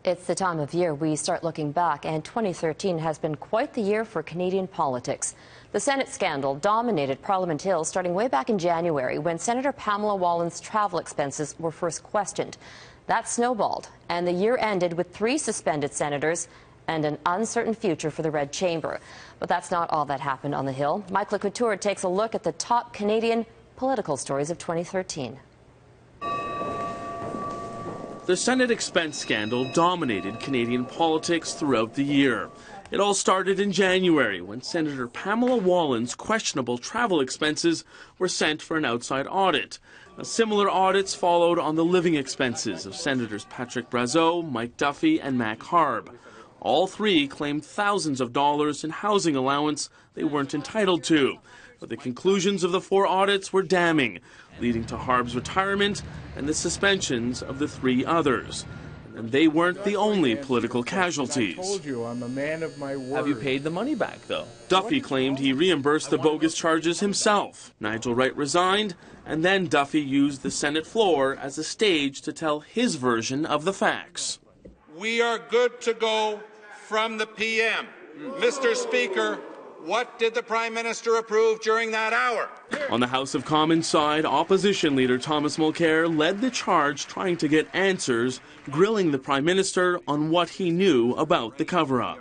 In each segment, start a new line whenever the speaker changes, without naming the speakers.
It's the time of year we start looking back, and 2013 has been quite the year for Canadian politics. The Senate scandal dominated Parliament Hill starting way back in January when Senator Pamela Wallin's travel expenses were first questioned. That snowballed, and the year ended with 3 suspended senators and an uncertain future for the Red Chamber. But that's not all that happened on the Hill. Michael Couture takes a look at the top Canadian political stories of 2013.
The Senate expense scandal dominated Canadian politics throughout the year. It all started in January when Senator Pamela Wallin's questionable travel expenses were sent for an outside audit. Similar audits followed on the living expenses of Senators Patrick Brazeau, Mike Duffy, and Mac Harb. All 3 claimed thousands of dollars in housing allowance they weren't entitled to. But the conclusions of the 4 audits were damning, leading to Harb's retirement and the suspensions of the 3 others. And they weren't the only political casualties.
I told you, I'm a man of my word.
Have you paid the money back, though?
Duffy claimed he reimbursed the bogus charges himself. Nigel Wright resigned, and then Duffy used the Senate floor as a stage to tell his version of the facts.
We are good to go from the PM. Mr. Speaker, what did the Prime Minister approve during that hour?
On the House of Commons side, opposition leader Thomas Mulcair led the charge trying to get answers, grilling the Prime Minister on what he knew about the cover-up.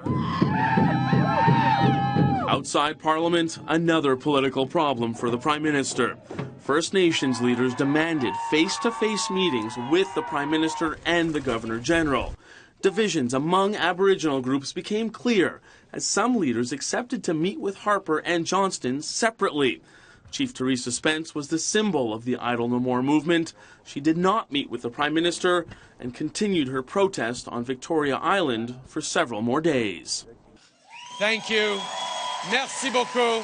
Outside Parliament, another political problem for the Prime Minister. First Nations leaders demanded face-to-face meetings with the Prime Minister and the Governor-General. Divisions among Aboriginal groups became clear as some leaders accepted to meet with Harper and Johnston separately. Chief Theresa Spence was the symbol of the Idle No More movement. She did not meet with the Prime Minister and continued her protest on Victoria Island for several more days.
Thank you. Merci beaucoup.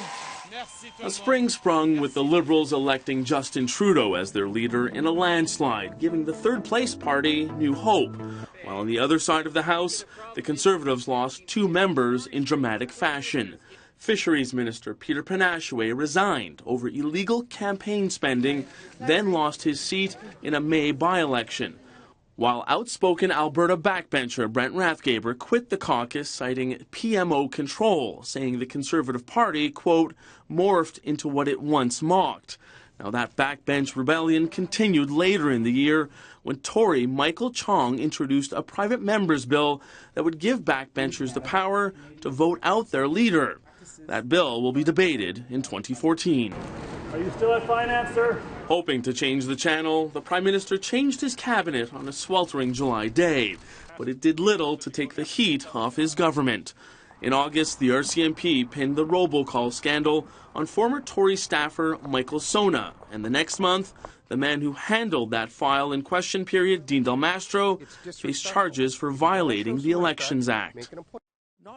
A spring sprung with the Liberals electing Justin Trudeau as their leader in a landslide, giving the third-place party new hope. While on the other side of the House, the Conservatives lost 2 members in dramatic fashion. Fisheries Minister Peter Panashaway resigned over illegal campaign spending, then lost his seat in a May by-election. While outspoken Alberta backbencher Brent Rathgeber quit the caucus citing PMO control, saying the Conservative Party, quote, morphed into what it once mocked. Now that backbench rebellion continued later in the year when Tory Michael Chong introduced a private member's bill that would give backbenchers the power to vote out their leader. That bill will be debated in 2014.
Are you still at finance, sir?
Hoping to change the channel, the Prime Minister changed his cabinet on a sweltering July day, but it did little to take the heat off his government. In August, the RCMP pinned the robocall scandal on former Tory staffer Michael Sona, and the next month, the man who handled that file in question period, Dean Del Mastro, faced charges for violating the Elections Act.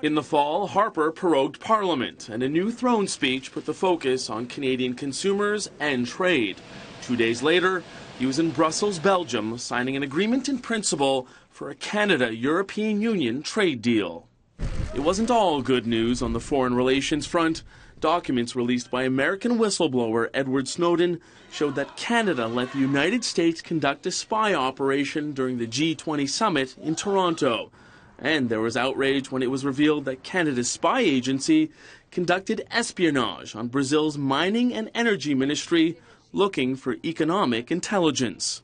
In the fall, Harper prorogued Parliament, and a new throne speech put the focus on Canadian consumers and trade. 2 days later, he was in Brussels, Belgium, signing an agreement in principle for a Canada-European Union trade deal. It wasn't all good news on the foreign relations front. Documents released by American whistleblower Edward Snowden showed that Canada let the United States conduct a spy operation during the G20 summit in Toronto. And there was outrage when it was revealed that Canada's spy agency conducted espionage on Brazil's mining and energy ministry, looking for economic intelligence.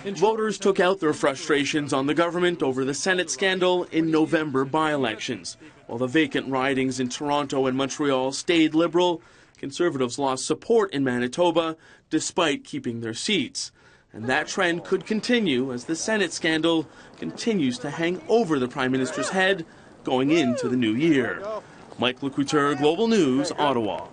Voters took out their frustrations on the government over the Senate scandal in November by-elections. While the vacant ridings in Toronto and Montreal stayed Liberal, Conservatives lost support in Manitoba despite keeping their seats. And that trend could continue as the Senate scandal continues to hang over the Prime Minister's head going into the new year. Michael Couture, Global News, Ottawa.